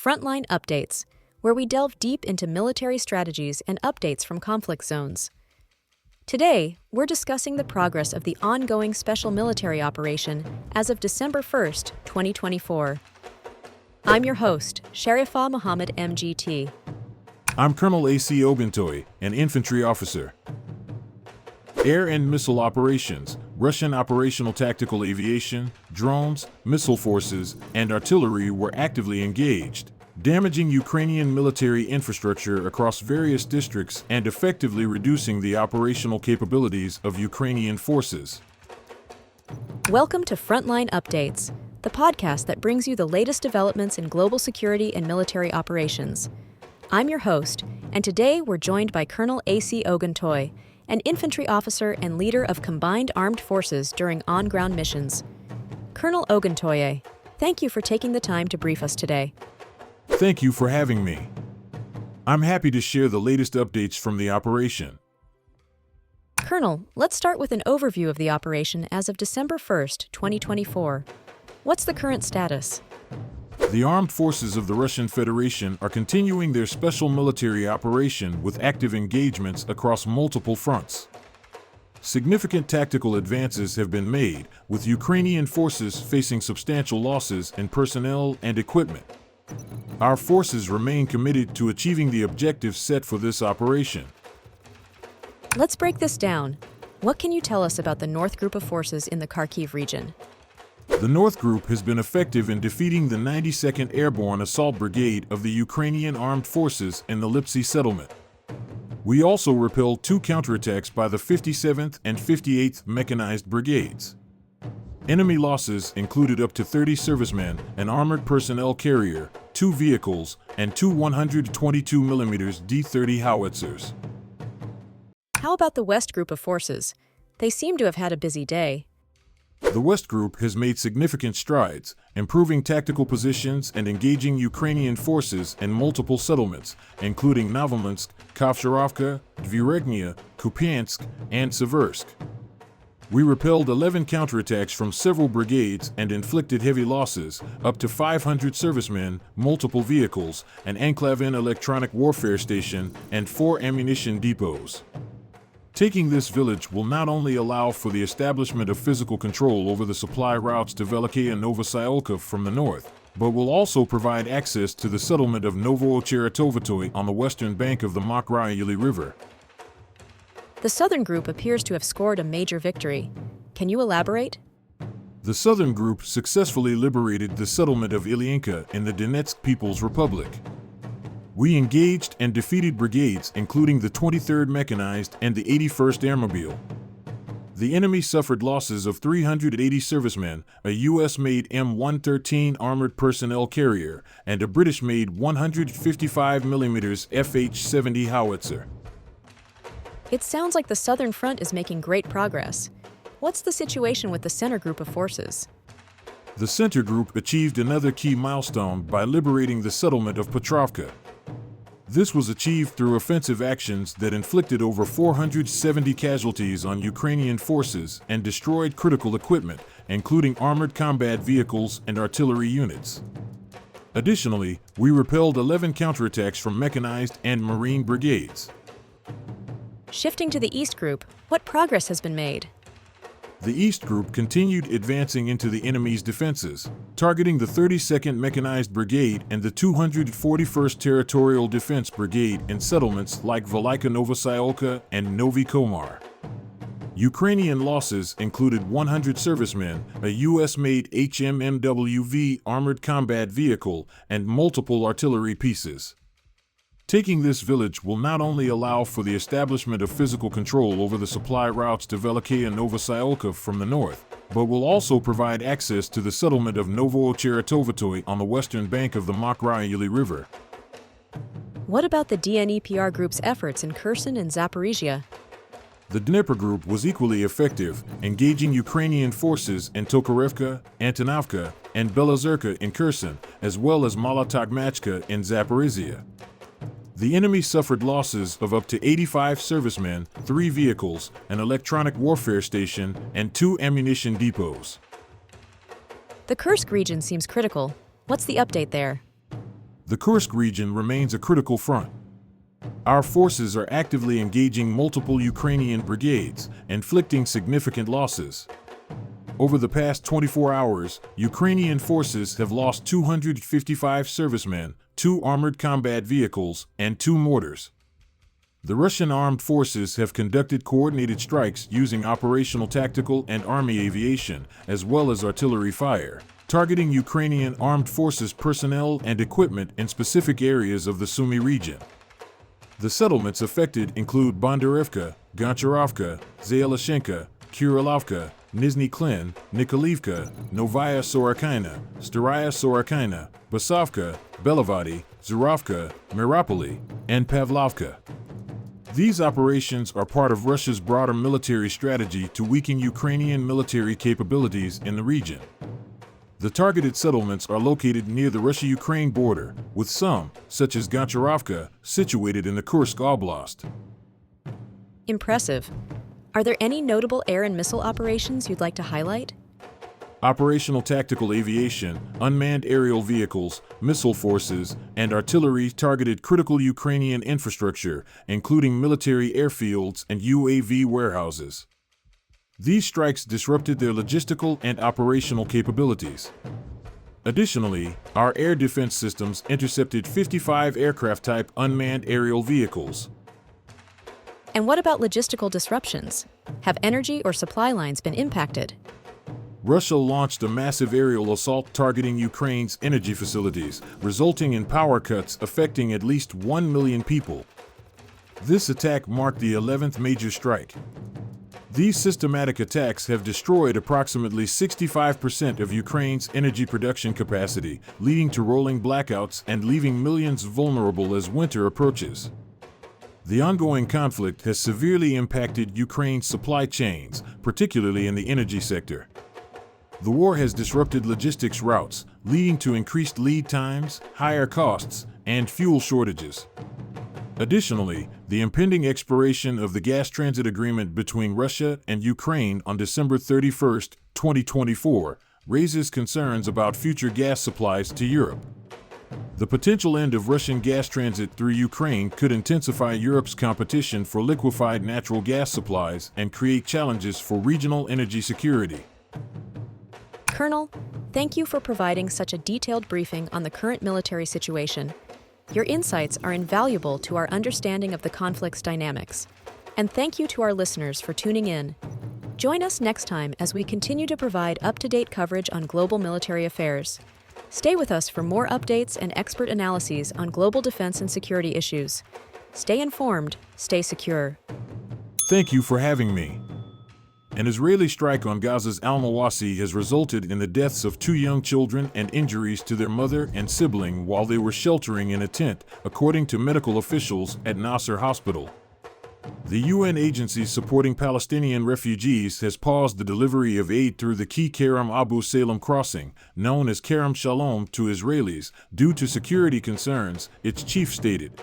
Frontline Updates, where we delve deep into military strategies and updates from conflict zones. Today, we're discussing the progress of the ongoing special military operation as of December 1st, 2024. I'm your host, Sharifah Muhammad MGT. I'm Colonel A.C. Oguntoye, an Infantry Officer. Air and missile operations, Russian operational tactical aviation, drones, missile forces, and artillery were actively engaged, damaging Ukrainian military infrastructure across various districts and effectively reducing the operational capabilities of Ukrainian forces. Welcome to Frontline Updates, the podcast that brings you the latest developments in global security and military operations. I'm your host, and today we're joined by Colonel A.C. Oguntoye, an infantry officer and leader of combined armed forces during on-ground missions. Colonel Oguntoye, thank you for taking the time to brief us today. Thank you for having me. I'm happy to share the latest updates from the operation. Colonel, let's start with an overview of the operation as of December 1st, 2024. What's the current status? The armed forces of the Russian Federation are continuing their special military operation with active engagements across multiple fronts. Significant tactical advances have been made, with Ukrainian forces facing substantial losses in personnel and equipment. Our forces remain committed to achieving the objectives set for this operation. Let's break this down. What can you tell us about the North Group of forces in the Kharkiv region? The North Group has been effective in defeating the 92nd Airborne Assault Brigade of the Ukrainian Armed Forces in the Lipsy settlement. We also repelled two counterattacks by the 57th and 58th Mechanized Brigades. Enemy losses included up to 30 servicemen, an armored personnel carrier, 2 vehicles, and 2 122mm D-30 howitzers. How about the West Group of forces? They seem to have had a busy day. The West Group has made significant strides, improving tactical positions and engaging Ukrainian forces in multiple settlements, including Novominsk, Kovsharovka, Dvireknia, Kupiansk, and Seversk. We repelled 11 counterattacks from several brigades and inflicted heavy losses, up to 500 servicemen, multiple vehicles, an Enclavin electronic warfare station, and 4 ammunition depots. Taking this village will not only allow for the establishment of physical control over the supply routes to Veliky and Novosyolka from the north, but will also provide access to the settlement of Novo-Chertovatoy on the western bank of the Mokry River. The Southern Group appears to have scored a major victory. Can you elaborate? The Southern Group successfully liberated the settlement of Ilyinka in the Donetsk People's Republic. We engaged and defeated brigades including the 23rd Mechanized and the 81st Airmobile. The enemy suffered losses of 380 servicemen, a U.S.-made M113 armored personnel carrier, and a British-made 155mm FH-70 howitzer. It sounds like the Southern Front is making great progress. What's the situation with the Center Group of forces? The Center Group achieved another key milestone by liberating the settlement of Petrovka. This was achieved through offensive actions that inflicted over 470 casualties on Ukrainian forces and destroyed critical equipment, including armored combat vehicles and artillery units. Additionally, we repelled 11 counterattacks from mechanized and marine brigades. Shifting to the East Group, what progress has been made? The East Group continued advancing into the enemy's defenses, targeting the 32nd Mechanized Brigade and the 241st Territorial Defense Brigade in settlements like Velika Novosyolka and Novi Komar. Ukrainian losses included 100 servicemen, a U.S.-made HMMWV armored combat vehicle, and multiple artillery pieces. Taking this village will not only allow for the establishment of physical control over the supply routes to Veliky and Novosyolka from the north, but will also provide access to the settlement of Novo-Chertovatoy on the western bank of the Mokry River. What about the DNEPR Group's efforts in Kherson and Zaporizhia? The Dnipro Group was equally effective, engaging Ukrainian forces in Tokarevka, Antonovka, and Belozerka in Kherson, as well as Molotogmachka in Zaporizhia. The enemy suffered losses of up to 85 servicemen, 3 vehicles, an electronic warfare station, and 2 ammunition depots. The Kursk region seems critical. What's the update there? The Kursk region remains a critical front. Our forces are actively engaging multiple Ukrainian brigades, inflicting significant losses. Over the past 24 hours, Ukrainian forces have lost 255 servicemen, 2 armored combat vehicles, and 2 mortars. The Russian armed forces have conducted coordinated strikes using operational tactical and army aviation, as well as artillery fire, targeting Ukrainian armed forces personnel and equipment in specific areas of the Sumy region. The settlements affected include Bondarevka, Goncharovka, Zayeloshenka, Kurilovka, Nizhny Klin, Nikolaevka, Novaya Sorokina, Staraya Sorokina, Basovka, Belovody, Zurovka, Miropoli, and Pavlovka. These operations are part of Russia's broader military strategy to weaken Ukrainian military capabilities in the region. The targeted settlements are located near the Russia-Ukraine border, with some, such as Goncharovka, situated in the Kursk Oblast. Impressive. Are there any notable air and missile operations you'd like to highlight? Operational tactical aviation, unmanned aerial vehicles, missile forces, and artillery targeted critical Ukrainian infrastructure, including military airfields and UAV warehouses. These strikes disrupted their logistical and operational capabilities. Additionally, our air defense systems intercepted 55 aircraft-type unmanned aerial vehicles. And what about logistical disruptions? Have energy or supply lines been impacted? Russia launched a massive aerial assault targeting Ukraine's energy facilities, resulting in power cuts affecting at least 1 million people. This attack marked the 11th major strike. These systematic attacks have destroyed approximately 65% of Ukraine's energy production capacity, leading to rolling blackouts and leaving millions vulnerable as winter approaches. The ongoing conflict has severely impacted Ukraine's supply chains, particularly in the energy sector. The war has disrupted logistics routes, leading to increased lead times, higher costs, and fuel shortages. Additionally, the impending expiration of the gas transit agreement between Russia and Ukraine on December 31, 2024, raises concerns about future gas supplies to Europe. The potential end of Russian gas transit through Ukraine could intensify Europe's competition for liquefied natural gas supplies and create challenges for regional energy security. Colonel, thank you for providing such a detailed briefing on the current military situation. Your insights are invaluable to our understanding of the conflict's dynamics. And thank you to our listeners for tuning in. Join us next time as we continue to provide up-to-date coverage on global military affairs. Stay with us for more updates and expert analyses on global defense and security issues. Stay informed, stay secure. Thank you for having me. An Israeli strike on Gaza's Al-Mawasi has resulted in the deaths of 2 young children and injuries to their mother and sibling while they were sheltering in a tent, according to medical officials at Nasser Hospital. The UN agency supporting Palestinian refugees has paused the delivery of aid through the key Kerem Abu Salem crossing, known as Kerem Shalom, to Israelis, due to security concerns, its chief stated.